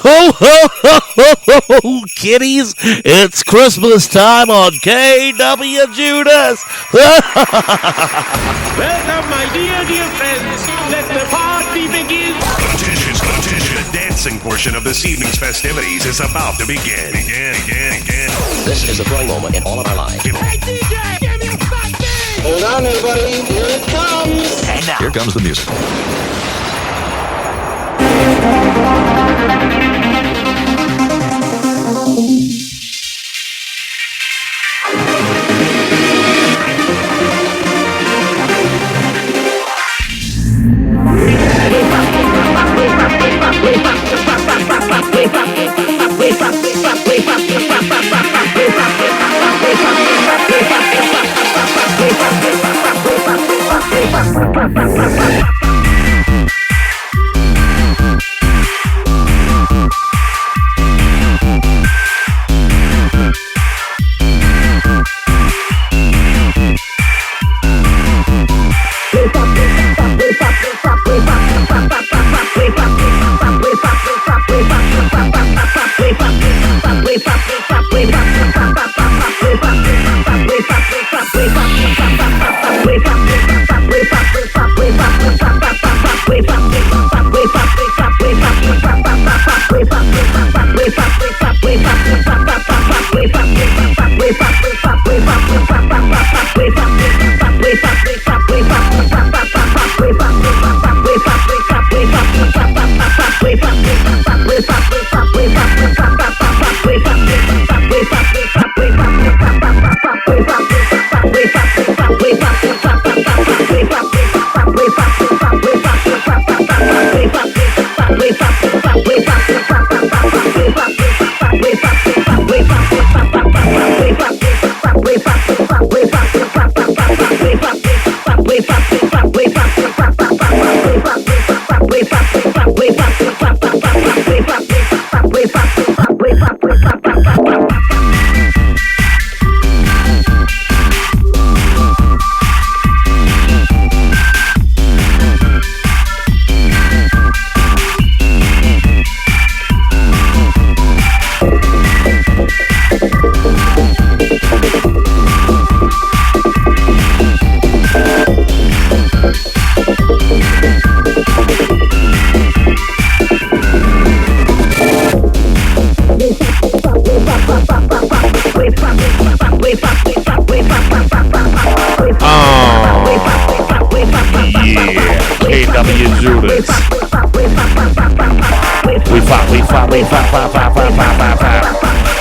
Ho, ho, ho, ho, ho, kitties. It's Christmas time on KWJUDAS. Welcome, my dear friends. Let the party begin. The dancing portion of this evening's festivities is about to begin. This is a thrilling moment in all of our lives. Hey, DJ, give me a fat thing. Hold on, everybody. Here it comes. And now, here comes the music.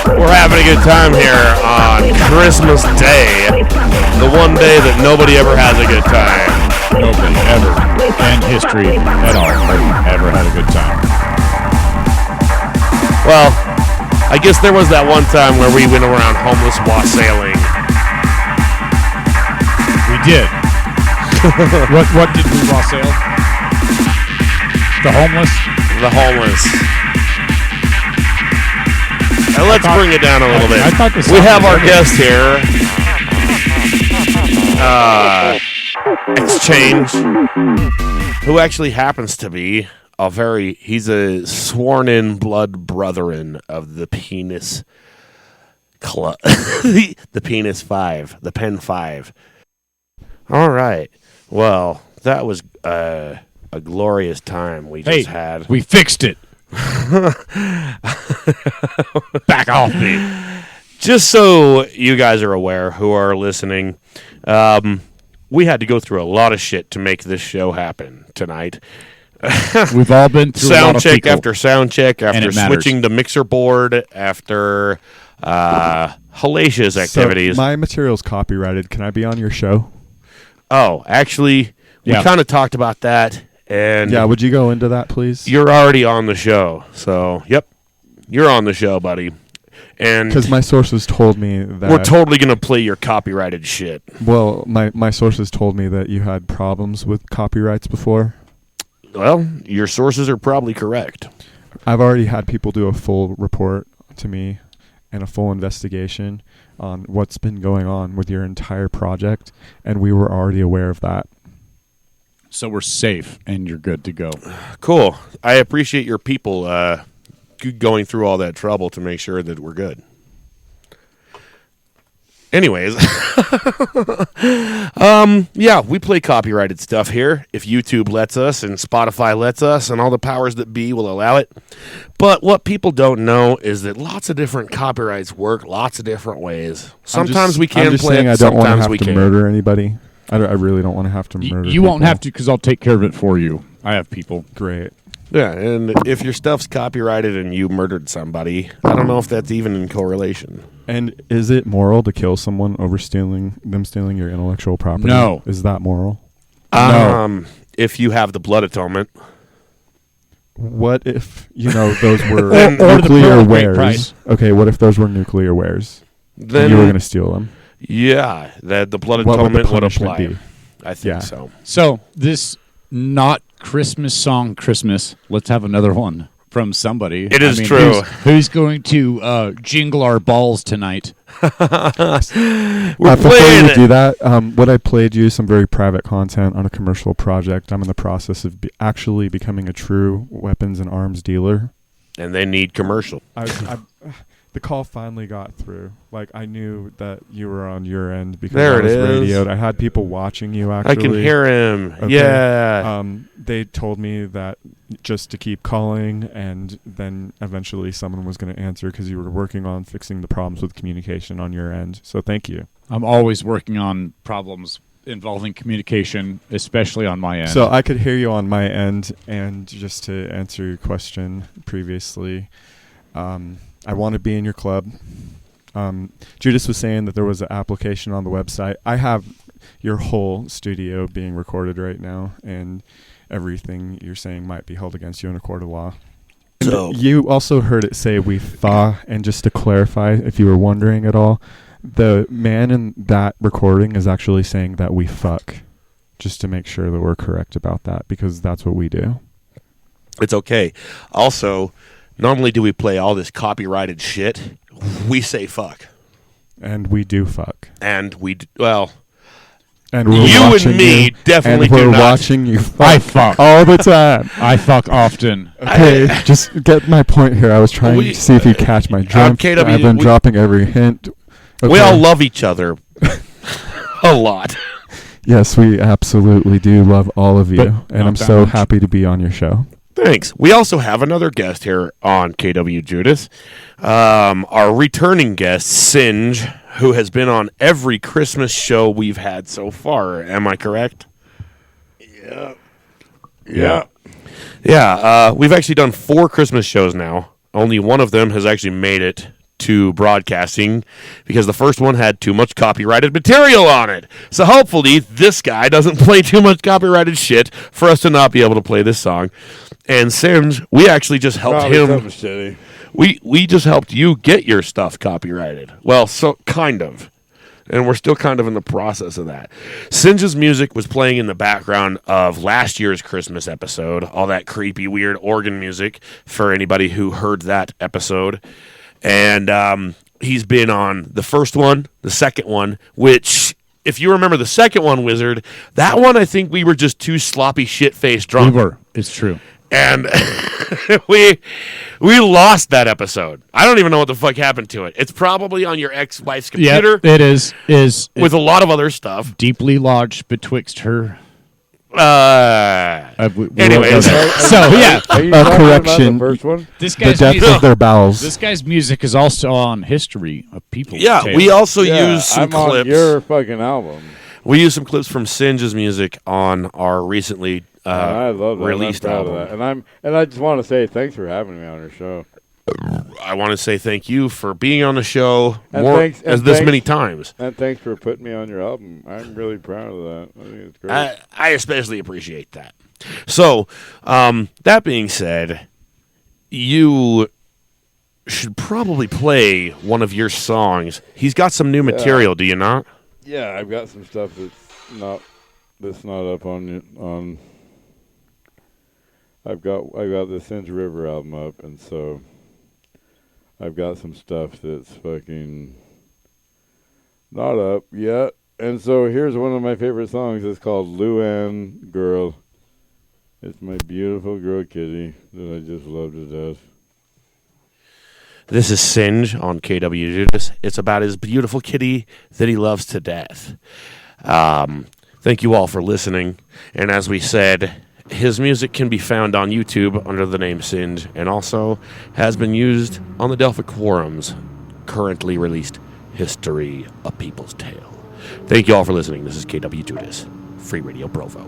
We're having a good time here on Christmas Day, the one day that nobody ever has a good time. Nobody ever in history at all ever had a good time. Well, I guess there was that one time where we went around homeless wassailing. We did. What did we wassail? The homeless? The homeless. Now let's bring it down a little bit. We have our guest here, XChange, who actually happens to be he's a sworn-in blood brethren of the penis club, the penis 5, the pen 5. All right. Well, that was a glorious time we just had. We fixed it. Back off me. Just so you guys are aware who are listening, we had to go through a lot of shit to make this show happen tonight. We've all been through sound check after sound check, after switching the mixer board, after hellacious activities. So my material's copyrighted. Can I be on your show? Oh, actually, we kind of talked about that. And yeah, would you go into that, please? You're already on the show. So, yep, you're on the show, buddy. And because my sources told me that we're totally going to play your copyrighted shit. Well, my sources told me that you had problems with copyrights before. Well, your sources are probably correct. I've already had people do a full report to me and a full investigation on what's been going on with your entire project, and we were already aware of that. So we're safe, and you're good to go. Cool. I appreciate your people going through all that trouble to make sure that we're good. Anyways, yeah, we play copyrighted stuff here if YouTube lets us and Spotify lets us and all the powers that be will allow it. But what people don't know is that lots of different copyrights work lots of different ways. Sometimes we can play it, sometimes we can't. I don't want to have to murder anybody. I really don't want to have to murder You won't people. have to because I'll take care of it for you. I have people. Great. Yeah, and if your stuff's copyrighted and you murdered somebody, I don't know if that's even in correlation. And is it moral to kill someone over stealing your intellectual property? No. Is that moral? No. If you have the blood atonement. What if, those were Or the nuclear pearl of great wares? price. Okay, what if those were nuclear wares? Then And you were going to steal them? Yeah, that the blood What would the atonement would punishment apply. be? I think Yeah. so. So this not Christmas song, Christmas. Let's have another one from somebody. It is true. Who's going to jingle our balls tonight? We're Before playing you it. do that, what I played you some very private content on a commercial project. I'm in the process of actually becoming a true weapons and arms dealer. And they need commercial. The call finally got through. Like, I knew that you were on your end because There I it was is. radioed. I had people watching you, actually. I can hear him. Okay. Yeah. They told me that just to keep calling, and then eventually someone was going to answer because you were working on fixing the problems with communication on your end. So thank you. I'm always working on problems involving communication, especially on my end. So I could hear you on my end, and just to answer your question previously, I want to be in your club. Judas was saying that there was an application on the website. I have your whole studio being recorded right now, and everything you're saying might be held against you in a court of law. So You also heard it say we thaw, and just to clarify, if you were wondering at all, the man in that recording is actually saying that we fuck, just to make sure that we're correct about that, because that's what we do. it's okay. Also, not only do we play all this copyrighted shit, we say fuck. And we do fuck. And And we're You watching and me you, definitely and we're do not. watching you fuck, I fuck. all the time. I fuck often. Okay, just get my point here. I was trying to see if you catch my drift. KW, I've been we- dropping every hint. we Okay. all love each other a lot. Yes, we absolutely do love all of you, But and not I'm that so much. happy to be on your show. Thanks. We also have another guest here on KW Judas. Our returning guest, Cinj, who has been on every Christmas show we've had so far. Am I correct? Yeah. Yeah. We've actually done 4 Christmas shows now. Only one of them has actually made it to broadcasting because the first one had too much copyrighted material on it. So hopefully this guy doesn't play too much copyrighted shit for us to not be able to play this song. And Cinj, we actually just helped him. We just helped you get your stuff copyrighted. Well, so kind of. And we're still kind of in the process of that. Cinj's music was playing in the background of last year's Christmas episode, all that creepy, weird organ music for anybody who heard that episode. And he's been on the first one, the second one, which, if you remember the second one, Wizard, that one I think we were just too sloppy, shit-faced drunk. We were. It's true. And we lost that episode. I don't even know what the fuck happened to it. It's probably on your ex-wife's computer Yeah, it is. with a lot of other stuff. Deeply lodged betwixt her. Anyways. So yeah, A correction. First one? this The guy's depth music, of their bowels. this guy's music is also on History of People. Yeah, Tales. we also Yeah, use some I'm on clips. your fucking album. We use some clips from Cinj's music on our recently And I love that. released I'm proud of album. that. And I just want to say thanks for having me on your show. I want to say thank you for being on the show And more thanks- as and this thanks- many times. And thanks for putting me on your album. I'm really proud of that. I think it's great. I especially appreciate that. So, that being said, you should probably play one of your songs. He's got some new material, do you not? Yeah, I've got some stuff that's not up on. I've got the Cinj River album up, and so I've got some stuff that's fucking not up yet. And so here's one of my favorite songs. It's called Luann Girl. It's my beautiful girl kitty that I just love to death. This is Cinj on KWJUDAS. It's about his beautiful kitty that he loves to death. Thank you all for listening. And as we said, his music can be found on YouTube under the name Cinj, and also has been used on the Delphic Forum's currently released History of People's Tale. Thank you all for listening. This is KWJUDAS, Free Radio Provo.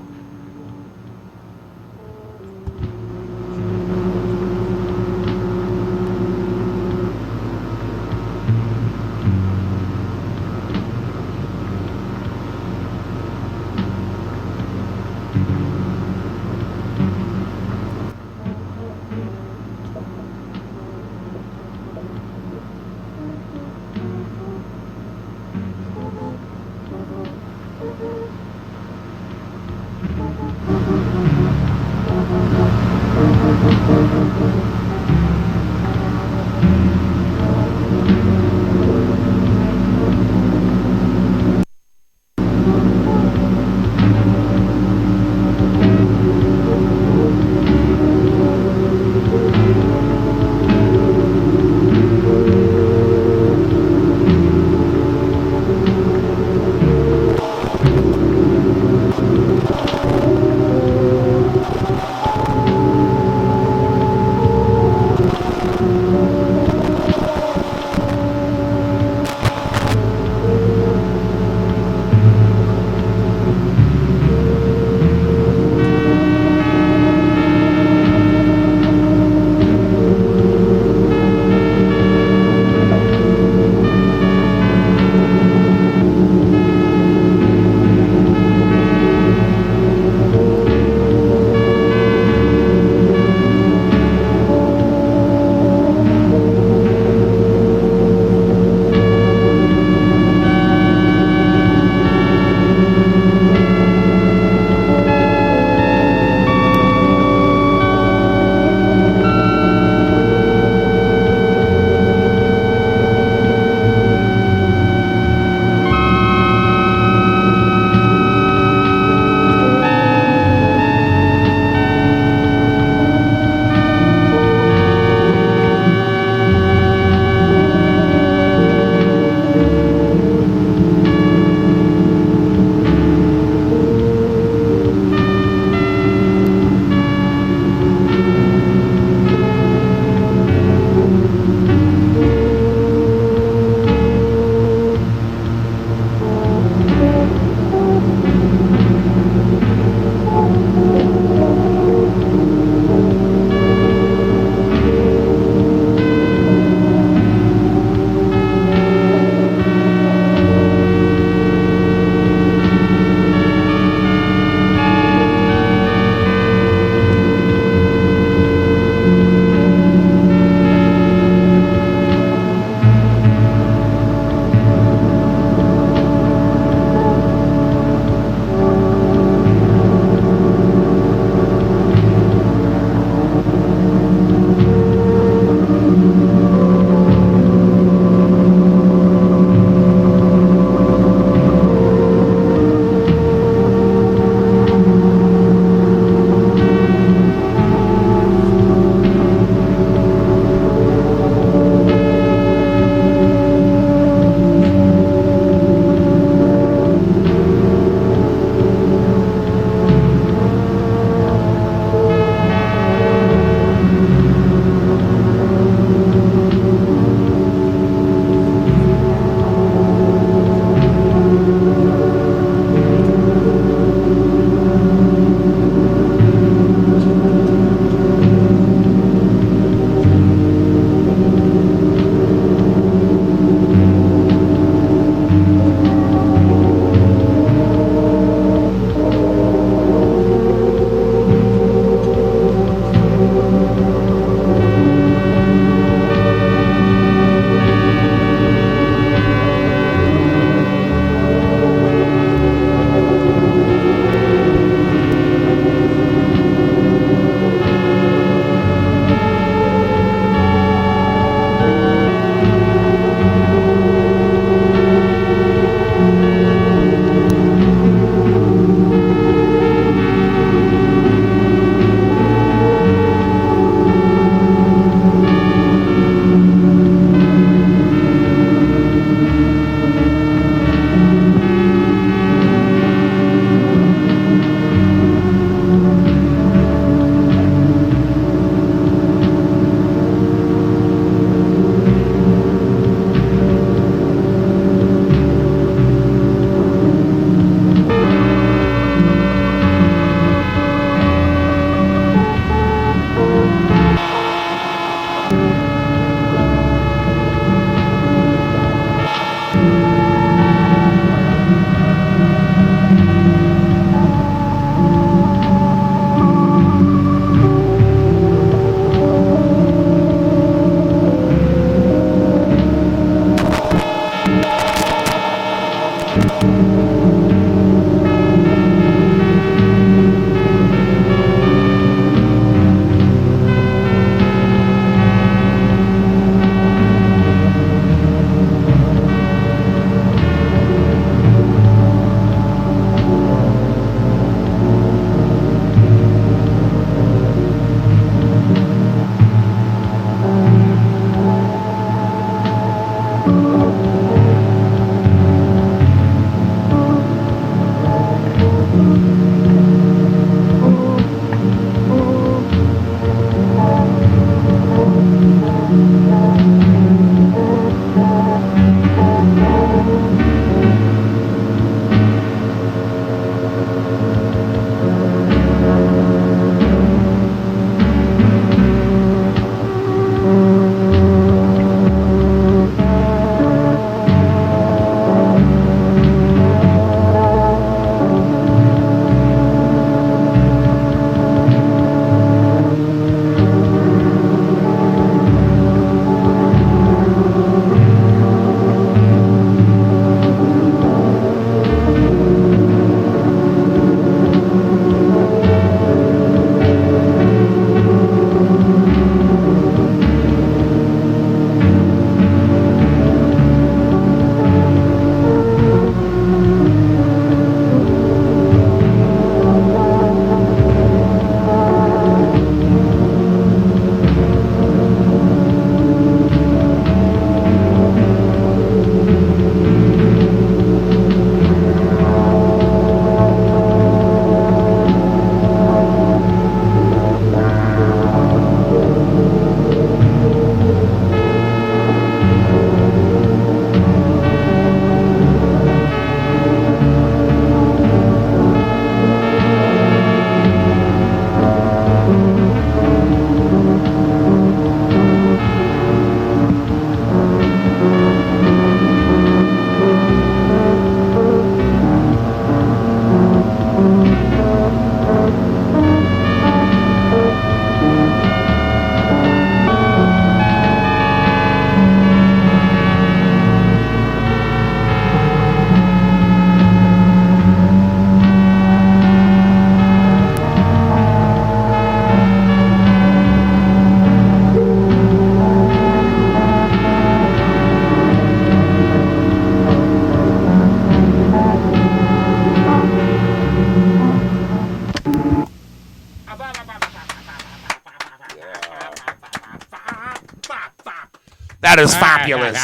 That is fabulous.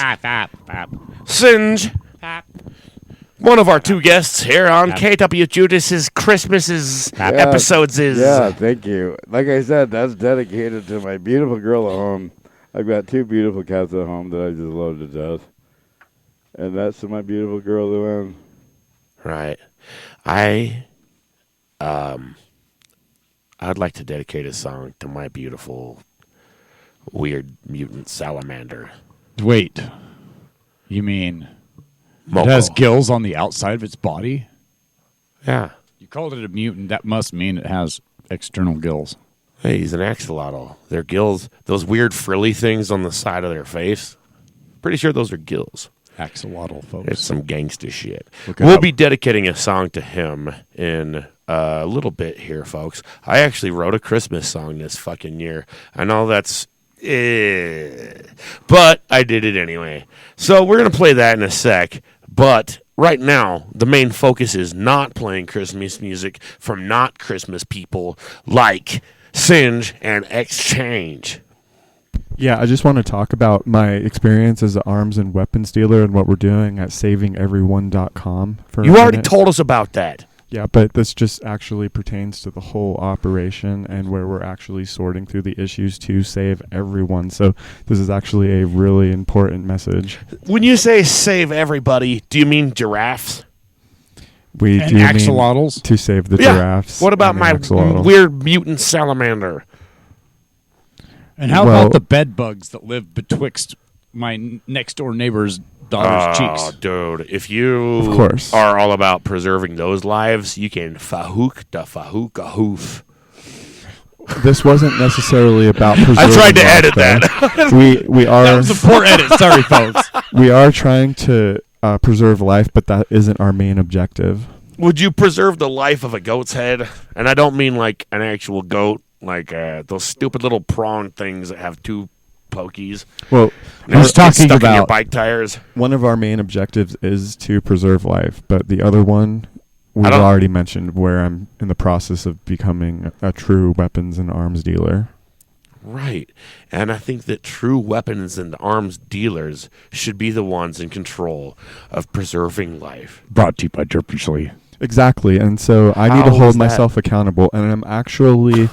Cinj, one of our two guests here on KWJUDAS' Christmas episodes is... Yeah, thank you. Like I said, that's dedicated to my beautiful girl at home. I've got two beautiful cats at home that I just love to death. And that's to my beautiful girl, Luann. Right. I'd like to dedicate a song to my beautiful, weird mutant salamander. Wait. You mean Moco. it has gills on the outside of its body? Yeah. You called it a mutant. That must mean it has external gills. Hey, he's an axolotl. Their gills, those weird frilly things on the side of their face, pretty sure those are gills. Axolotl, folks. It's some gangsta shit. Look it We'll up. be dedicating a song to him in a little bit here, folks. I actually wrote a Christmas song this fucking year. I know that's... but I did it anyway. So we're going to play that in a sec. But right now, the main focus is not playing Christmas music from not Christmas people like Cinj and XChange. Yeah, I just want to talk about my experience as an arms and weapons dealer and what we're doing at savingeveryone.com. You already told us about that. Yeah, but this just actually pertains to the whole operation and where we're actually sorting through the issues to save everyone. So this is actually a really important message. When you say save everybody, do you mean giraffes? We And do mean axolotls? to save the giraffes. What about and the my axolotls. weird mutant salamander? And how Well- about the bed bugs that live betwixt my next door neighbor's daughter's Oh, cheeks? dude, if you Of course. are all about preserving those lives, you can fahook da fahook a hoof. This wasn't necessarily about preserving I tried to life, edit though. that. We are That was a poor edit. Sorry, folks. we are trying to preserve life, but that isn't our main objective. Would you preserve the life of a goat's head? And I don't mean like an actual goat, like those stupid little prong things that have two pokies. Well, And was they get talking stuck in your about- bike tires. one of our main objectives is to preserve life, but the other one we've don't- already mentioned, where I'm in the process of becoming a true weapons and arms dealer. Right. And I think that true weapons and arms dealers should be the ones in control of preserving life. Brought to you by Derpishly. Exactly, and so I need How to hold is that? myself accountable, and I'm actually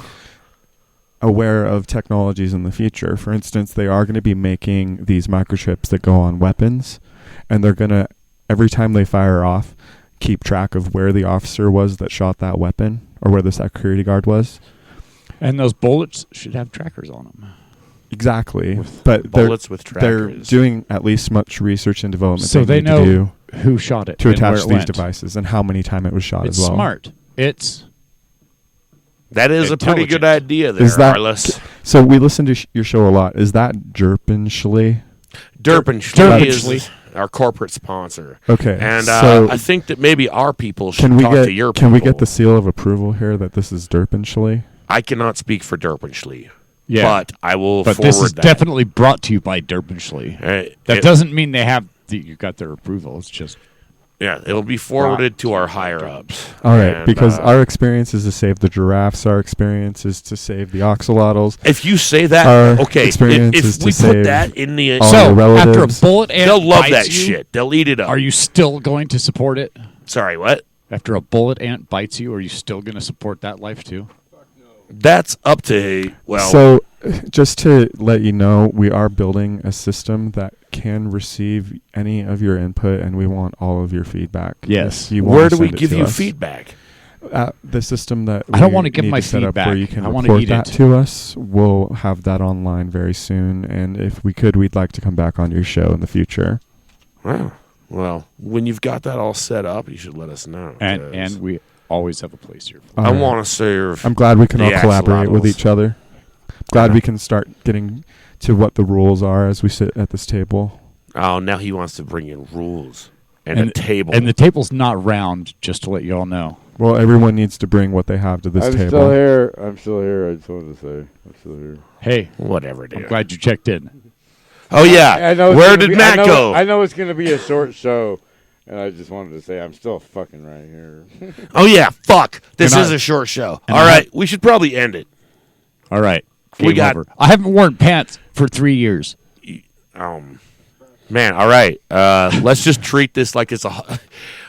aware of technologies in the future. For instance, they are going to be making these microchips that go on weapons, and they're going to, every time they fire off, keep track of where the officer was that shot that weapon, or where the security guard was. And those bullets should have trackers on them. Exactly, but bullets with they're trackers. doing at least much research and development So they need to know do who shot it to and where attach it these went. devices and how many time it was shot It's as well. smart. It's That is a pretty good Intelligent. idea there, Is that Arliss. so? We listen to your show a lot. Is that Derpishly? Derpishly is our corporate sponsor. Okay, And so I think that maybe our people should can we talk get to your can we people. get the seal of approval here that this is Derpishly? I cannot speak for Derpishly, yeah. but I will But forward this is that. definitely brought to you by Derpishly. That doesn't mean they have you got their approval. It's just Yeah, it'll be forwarded to our higher-ups. All right, And, because our experience is to save the giraffes. Our experience is to save the axolotls. if you say that, our okay, experience if is to we put save that in the... all so the after a relatives. bullet ant They'll love bites that you, shit. They'll eat it up. Are you still going to support it? Sorry, what? After a bullet ant bites you, are you still going to support that life too? That's up to... Well, So, just to let you know, we are building a system that can receive any of your input, and we want all of your feedback. Yes. If you wanna where do we send it give to you us. feedback? The system that I don't we wanna give need my to set up where feedback. you can I wanna report eat that it. to us. We'll have that online very soon, and if we could, we'd like to come back on your show in the future. Wow. Well, when you've got that all set up, you should let us know. 'cause And we always have a place here. I All right. want to serve... I'm glad we can all the collaborate with axolotls. each other. Glad we can start getting to what the rules are as we sit at this table. Oh, now he wants to bring in rules and a table. And the table's not round, just to let you all know. Well, everyone needs to bring what they have to this I'm table. still here. I'm still here. I just wanted to say I'm still here. Hey, Whatever, I'm dude. glad you checked in. Oh, yeah. I know it's Where gonna did be- Matt I know, go? I know it's going to be a short show, and I just wanted to say I'm still fucking right here. Oh, yeah. Fuck. This And is I- a short show. and All I- right. We should probably end it. All right. We Game got- over. I haven't worn pants for 3 years. All Man, all right. Let's just treat this like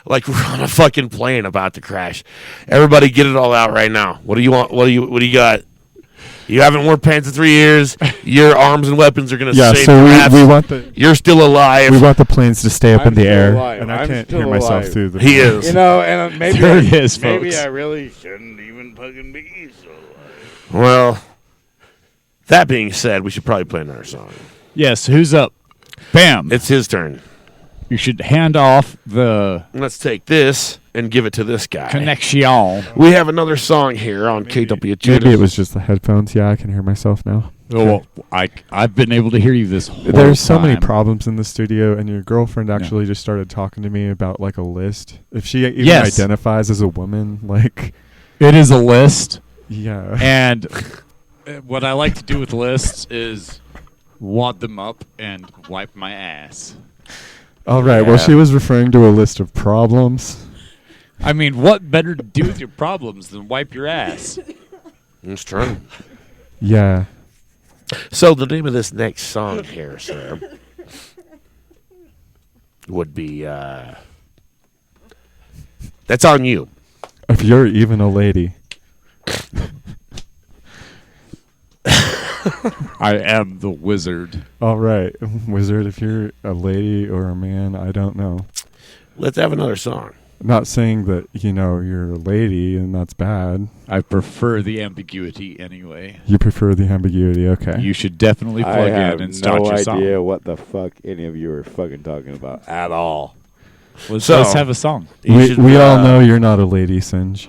like we're on a fucking plane about to crash. Everybody, get it all out right now. What do you want? What do you got? You haven't worn pants in 3 years. Your arms and weapons are gonna save so we want the You're still alive. we want the planes to stay up in I'm the still air, alive. and I I'm can't still hear myself alive. through the. He is. You know, and maybe There he is, maybe folks. I really shouldn't even fucking be so alive. Well, that being said, we should probably play another song. Yes, who's up? Bam. It's his turn. You should hand off the Let's take this and give it to this guy. connection. We have another song here on KWJUDAS. Maybe it was just the headphones. Yeah, I can hear myself now. Oh, I've been able to hear you this whole There's so many time. problems in the studio, and your girlfriend actually just started talking to me about like a list. If she even Yes. identifies as a woman, like, It is a list, yeah. and what I like to do with lists is wad them up and wipe my ass. All right. Well, Yeah. she was referring to a list of problems. I mean, what better to do with your problems than wipe your ass? It's true. Yeah. So the name of this next song here, sir, would be That's On You. If you're even a lady. I am the wizard. All right, wizard. If you're a lady or a man, I don't know. Let's have another song. Not saying that you're a lady and that's bad. I prefer the ambiguity anyway. You prefer the ambiguity. Okay. You should definitely I plug have in and start no your song. idea what the fuck any of you are fucking talking about at all. Let's So- have a song. You should, we all know you're not a lady, Cinj.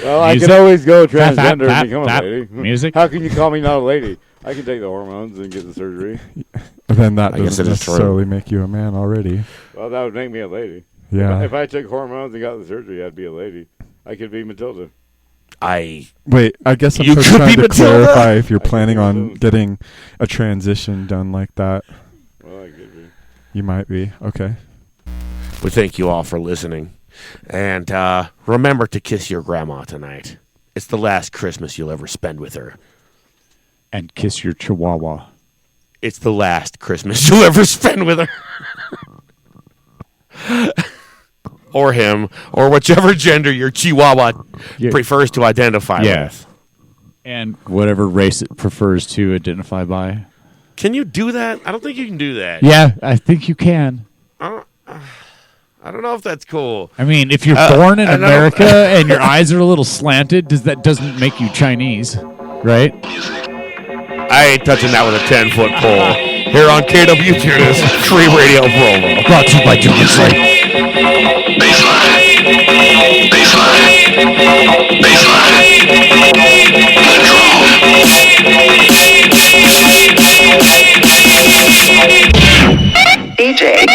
Well, I Music. can always go Tap, tap, transgender tap, and become tap. a lady. Music. How can you call me not a lady? I can take the hormones and get the surgery. Then that I guess doesn't it is true. necessarily make you a man already. Well, that would make me a lady. Yeah. If I took hormones and got the surgery, I'd be a lady. I could be Matilda. Wait, I guess I'm You just could trying be to Matilda. clarify if you're I could planning be on Matilda. getting a transition done like that. Well, I could be. You might be. Okay. We thank you all for listening. And remember to kiss your grandma tonight. It's the last Christmas you'll ever spend with her. And kiss your chihuahua. It's the last Christmas you'll ever spend with her. Or him, or whichever gender your chihuahua Yeah. prefers to identify Yeah. with. And whatever race it prefers to identify by. Can you do that? I don't think you can do that. Yeah, I think you can. I don't know if that's cool. I mean, if you're born in America and your eyes are a little slanted, doesn't make you Chinese, right? I ain't touching that with a 10-foot pole. Here on KWJUDAS, Free Radio Provo. Brought to you by JudasHChrypst. DJ.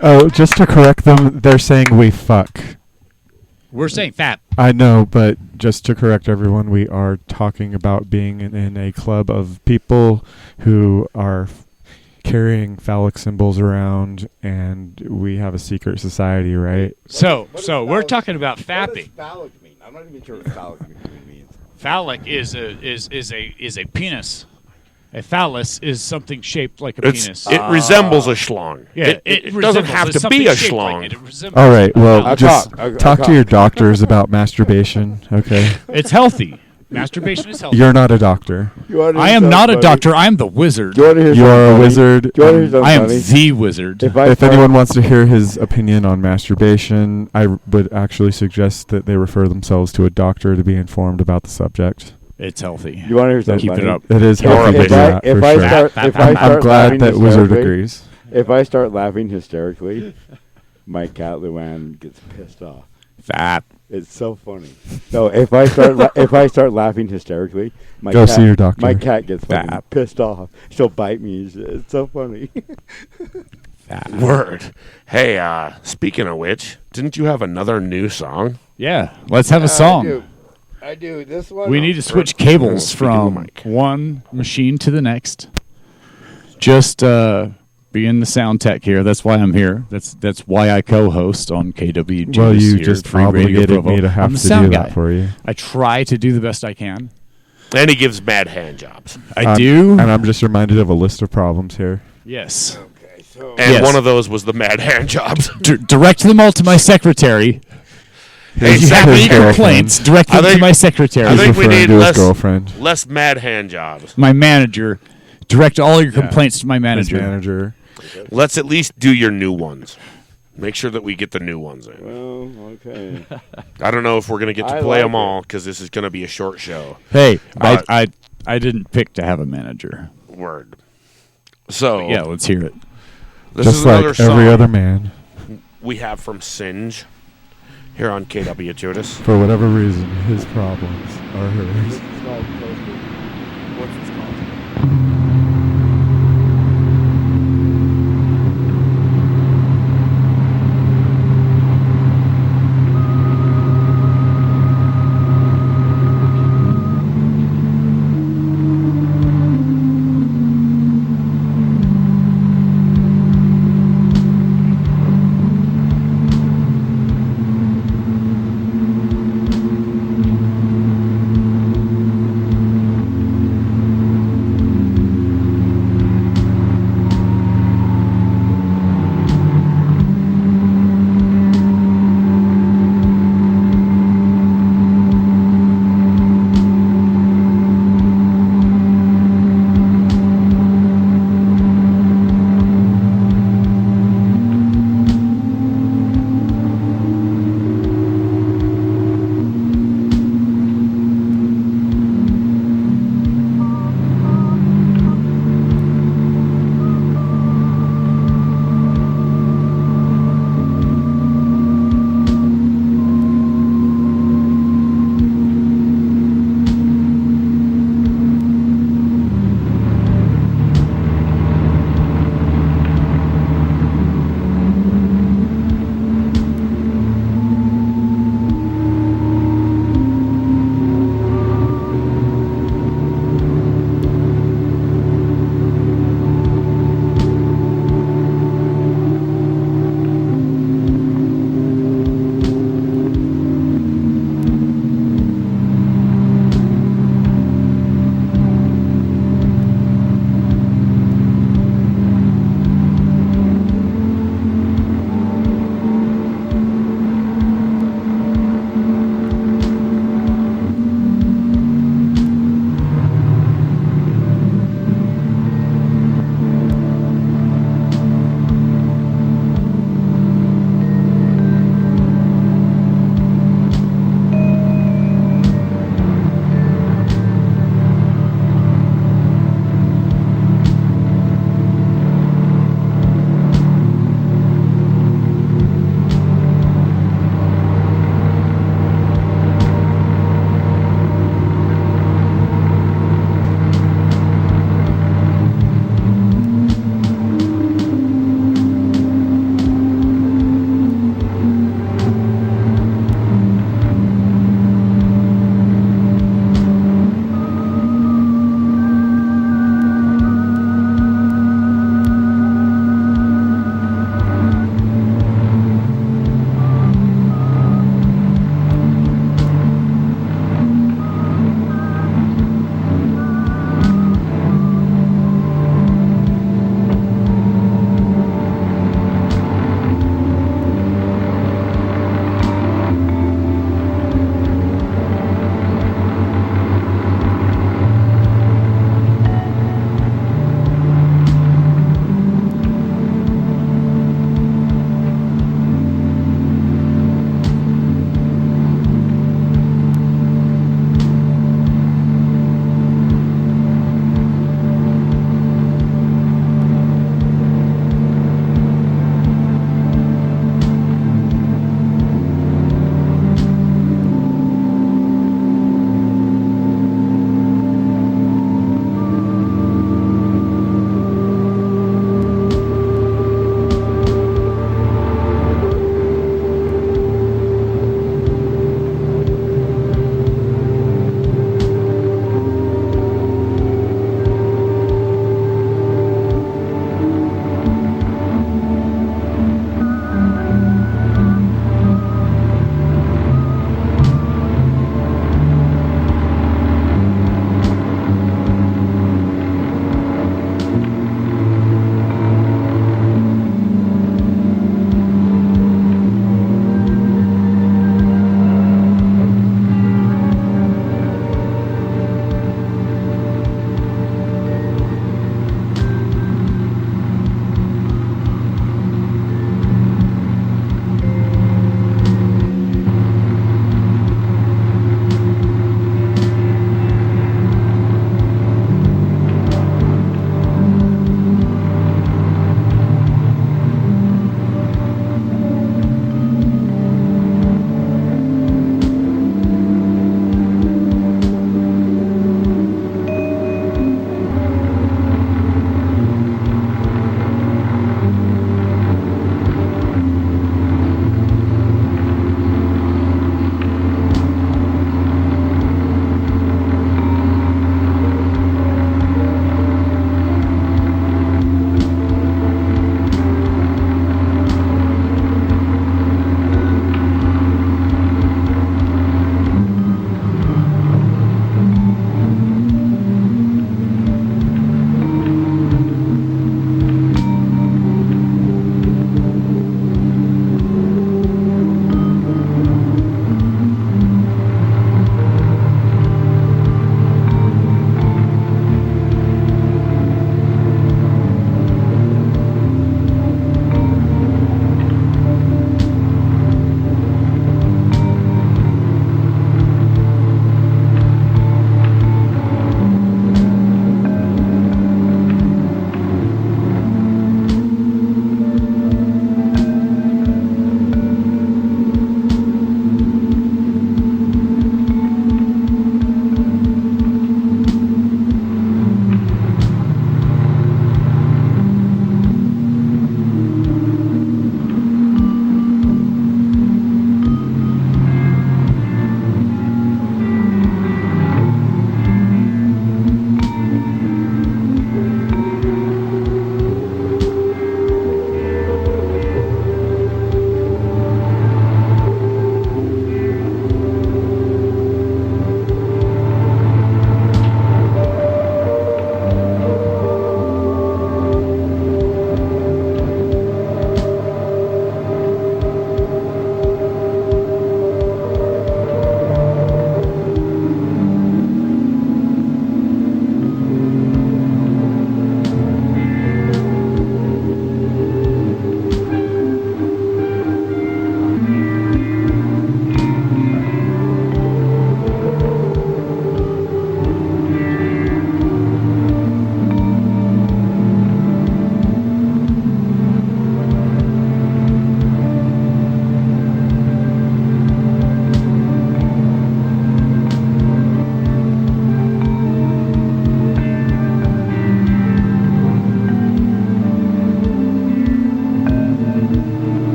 Oh, just to correct them, they're saying we fuck. We're saying fat. I know, but just to correct everyone, we are talking about being in a club of people who are carrying phallic symbols around, and we have a secret society, right? So we're talking about fapping. What does phallic mean? I'm not even sure what phallic means. Phallic is a penis. A phallus is something shaped like a penis. It resembles a schlong. Yeah, it doesn't have to be a schlong. All right, well, I just talk. talk to your doctors about masturbation, okay? It's healthy. Masturbation is healthy. You're not a doctor. I am not a doctor. I am the wizard. You are a wizard. I am the wizard. If anyone wants to hear his opinion on masturbation, I would actually suggest that they refer themselves to a doctor to be informed about the subject. It's healthy. You want to hear something? Keep it up. It is healthy to do that, for sure. I'm glad that Wizard agrees. If I start laughing hysterically, my cat Luann gets pissed off. Fat. It's so funny. No, if I start laughing hysterically, Go see your doctor. My cat gets fucking pissed off. She'll bite me. It's so funny. Word. Hey, speaking of which, didn't you have another new song? Yeah, let's have a song. I do. This one. We need to switch cables from one machine to the next. Just being the sound tech here. That's why I'm here. That's why I co-host on KWJUDAS. Well, you here, just 3 Radio obligated Provo. me to have I'm the to sound do guy. that for you. I try to do the best I can. And he gives bad hand jobs. I do. And I'm just reminded of a list of problems here. Yes. Okay, so. And one of those was the mad hand jobs. Direct them all to my secretary. Hey, If you have any girlfriend. complaints, direct them to my secretary. I think we referring need to his less, girlfriend. less mad hand jobs. My manager. Direct all your complaints to my His manager. manager. Let's at least do your new ones. Make sure that we get the new ones in. Well, okay. I don't know if we're going to get to I play like them it. all because this is going to be a short show. Hey, I didn't pick to have a manager. Word. So, Yeah, let's hear it. this Just is another like song every other man. we have from Cinj here on KWJUDAS. For whatever reason, his problems are hers. What's this called?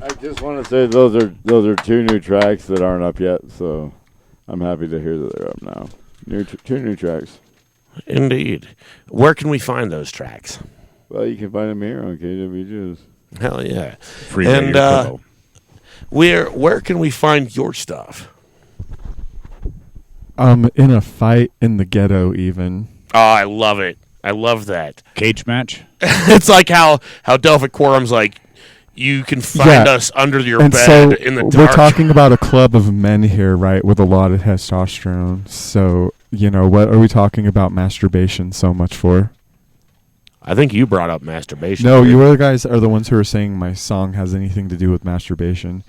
I just want to say those are 2 new tracks that aren't up yet, so I'm happy to hear that they're up now. 2 new tracks. Indeed. Where can we find those tracks? Well, you can find them here on KWJUDAS. Hell yeah. Free and where can we find your stuff? In a fight in the ghetto, even. Oh, I love it. I love that. Cage match? It's like how Delphic Quorum's like, you can find us under your and bed so in the dark. We're talking about a club of men here, right, with a lot of testosterone. So, what are we talking about masturbation so much for? I think you brought up masturbation. No, you guys are the ones who are saying my song has anything to do with masturbation.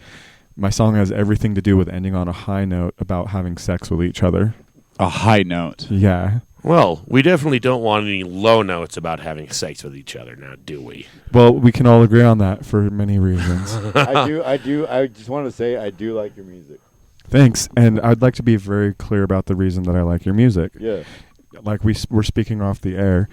My song has everything to do with ending on a high note about having sex with each other. A high note. Yeah. Well, we definitely don't want any low notes about having sex with each other now, do we? Well, we can all agree on that for many reasons. I do. I just want to say I do like your music. Thanks. And I'd like to be very clear about the reason that I like your music. Yeah. Like we're speaking off the air,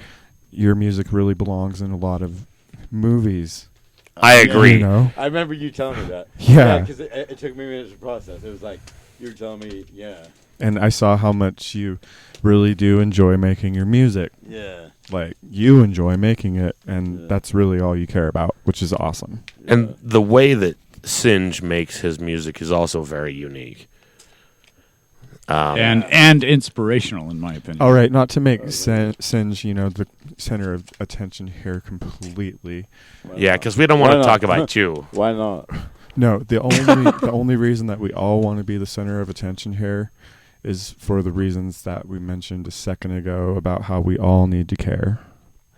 your music really belongs in a lot of movies. I agree. I remember you telling me that. Yeah. Because it took me minutes to process. It was like, you were telling me, yeah. And I saw how much you really do enjoy making your music. Yeah. Like, you enjoy making it, and that's really all you care about, which is awesome. And the way that Cinj makes his music is also very unique. And inspirational, in my opinion. All right, not to make Cinj, the center of attention here completely. Yeah, because we don't want to talk about you. Why not? No, the only reason that we all want to be the center of attention here is for the reasons that we mentioned a second ago about how we all need to care.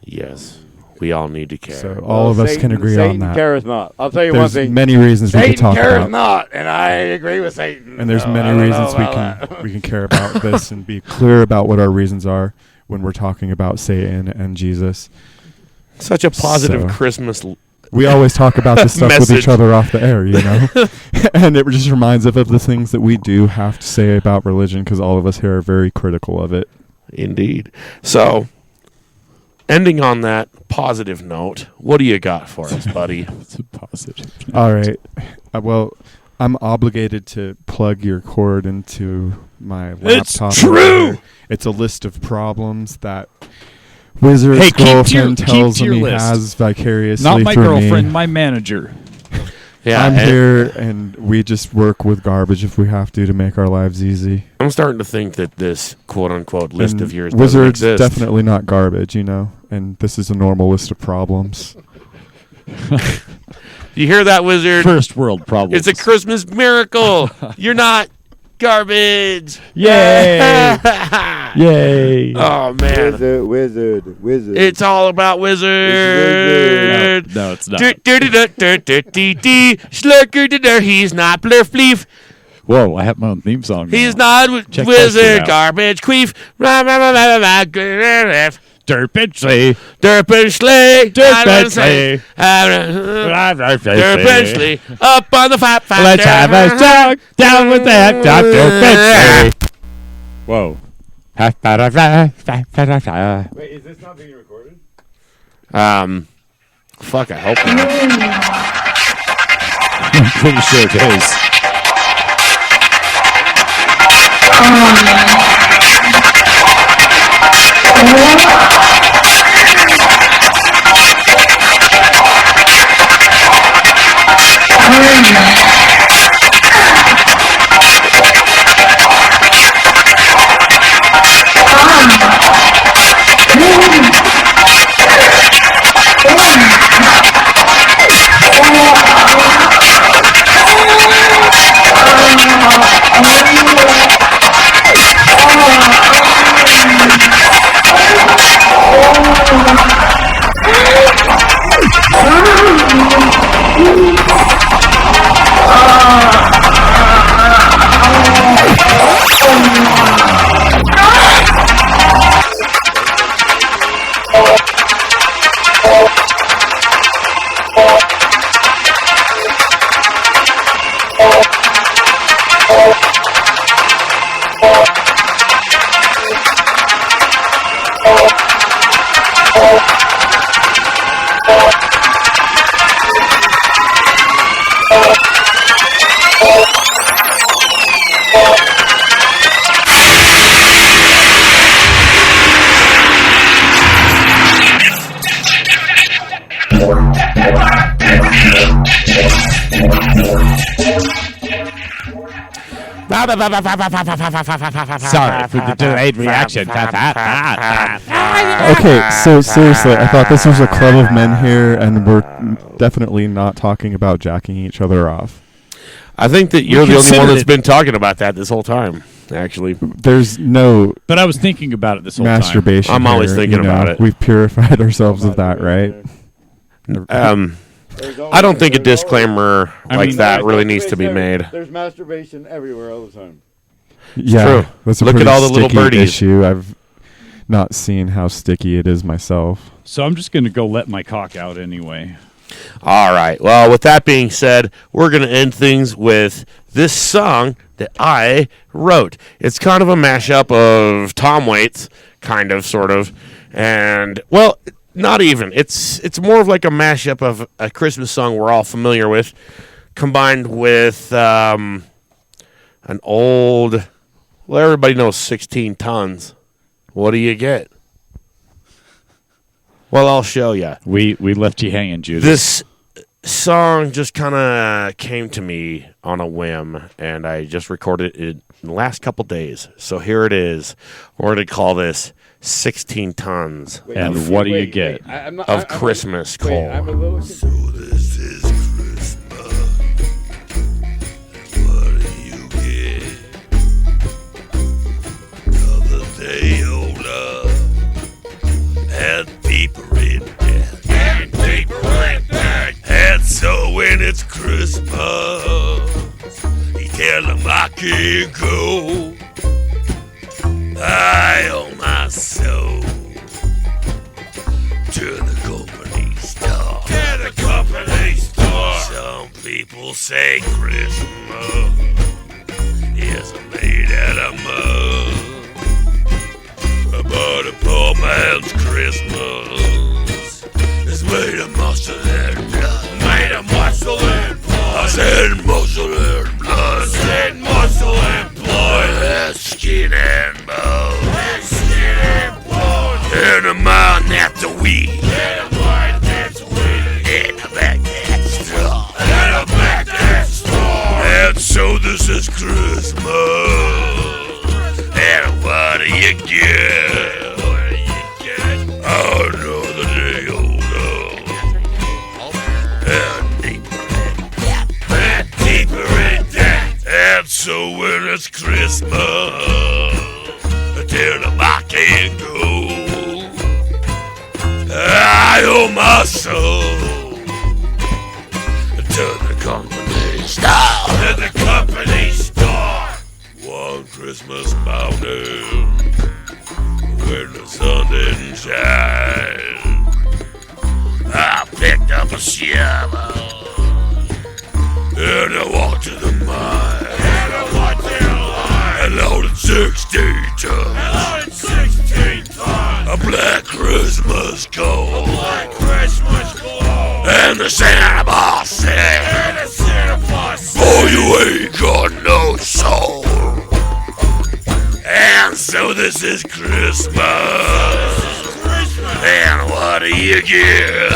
Yes, we all need to care. So all of us can agree on that. Satan cares not. I'll tell you There's one thing. many reasons we can talk Satan cares about. not, and I agree with Satan. And there's many reasons we can care about this and be clear about what our reasons are when we're talking about Satan and Jesus. Such a positive Christmas. We always talk about this stuff with each other off the air, and it just reminds us of the things that we do have to say about religion because all of us here are very critical of it. Indeed. So, ending on that positive note, what do you got for us, buddy? It's a positive note. All right. Well, I'm obligated to plug your cord into my laptop. It's true! It's a list of problems that Wizard's girlfriend tells him he has vicariously Not my through girlfriend, me. my manager. Yeah, I'm here, and we just work with garbage if we have to make our lives easy. I'm starting to think that this quote-unquote list And of yours doesn't Wizard's exist. definitely not garbage, and this is a normal list of problems. You hear that, Wizard? First world problems. It's a Christmas miracle. You're not garbage. Yay! Yay! Oh, man. Wizard. It's all about Wizard. No, it's not. Slurker, he's not blurf bleef. Whoa, I have my own theme song now. He's not Check that shit Wizard, out. garbage queef. Derp and sleigh. Derp and sleigh. Derp and sleigh. Derp and sleigh. Up on the fat. Let's have a song down with that derp and sleigh. Whoa. Wait, is this not being recorded? Fuck, I hope not. I'm pretty sure it is. Sorry for the delayed reaction. Okay, so seriously, I thought this was a club of men here, and we're definitely not talking about jacking each other off. I think that you're the only one that's been talking about that this whole time, actually. There's no... But I was thinking about it this whole masturbation time. I'm always thinking about it. We've purified ourselves of that, right? I don't think a disclaimer like that really needs to be made. There's masturbation everywhere all the time. Yeah, true. That's a Look at all the little sticky birdies. issue. I've not seen how sticky it is myself. So I'm just going to go let my cock out anyway. All right. Well, with that being said, we're going to end things with this song that I wrote. It's kind of a mashup of Tom Waits, kind of, sort of, and, well, not even. It's more of like a mashup of a Christmas song we're all familiar with, combined with an old, well, everybody knows 16 Tons. What do you get? Well, I'll show you. We left you hanging, Judas. This song just kind of came to me on a whim, and I just recorded it in the last couple days. So here it is. We're going to call this 16 Tons. And what do you get? Of Christmas coal. I'm a little So this is Christmas. What do you get? Another day older. And deeper in debt. And deeper in debt. And so when it's Christmas, you tell them I can't go. I owe my soul to the company store. To the company store. Some people say Christmas is made out of mud, but a poor man's Christmas is made of muscle and blood. Made of muscle and blood. I said muscle and blood. I said muscle and blood. That's skin and bone. That's skin and bone. And a mind that's a weed. And a mind that's a weed. And a back that's strong. And a back that's strong. And so this is Christmas. And what do you get? What do you get? Another day older. And deeper in debt. And deeper in debt. And so when it's Christmas, I tell them I can't go. I owe my soul to the company store. To the company store. One Christmas morning, when the sun didn't shine, I picked up a shovel and I walked to the mine. And loaded 16 tons. A black Christmas gold. And the Santa Claus said, boy, you ain't got no soul. And so this is Christmas. And what do you get?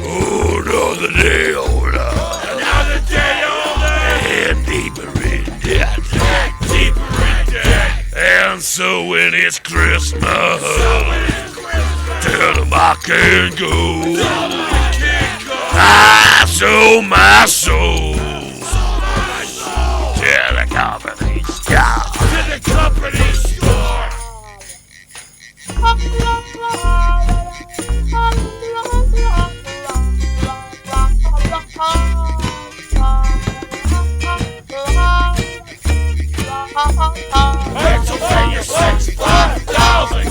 Oh, another day older. And deeper in debt. And so when it's Christmas, tell them I can't go. I sold my soul to the company store. To the company store. Pennsylvania 65,000.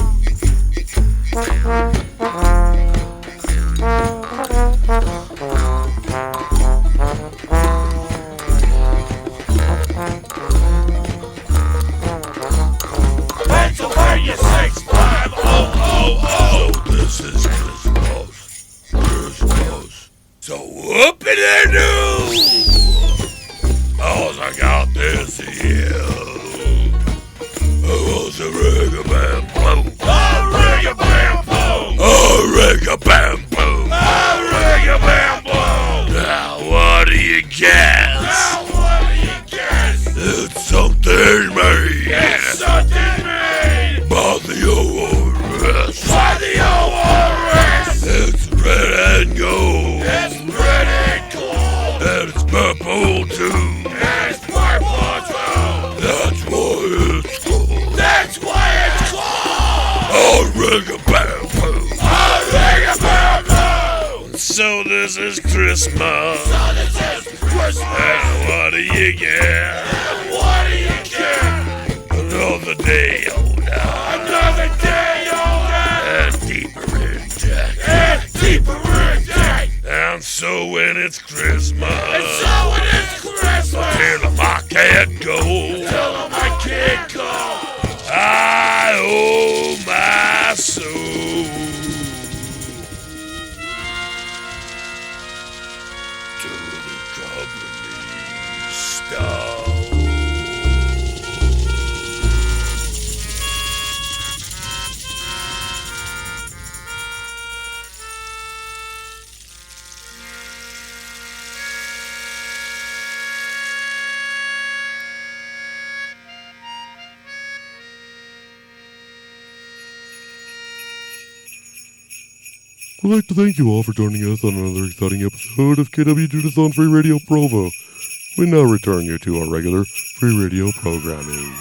Pennsylvania 65000. So this is Christmas. So whoopity-doo. All I got this year was a rig-a-bam-boom. A rig-a-bam-boom. A rig-a-bam-boom. So this is Christmas. And what do you get? Another day older. And deeper in debt. And so when it's Christmas. Tell them I can't go. I owe my soul to the company star. We'd like to thank you all for joining us on another exciting episode of KWJUDAS on Free Radio Provo. We now return you to our regular free radio programming.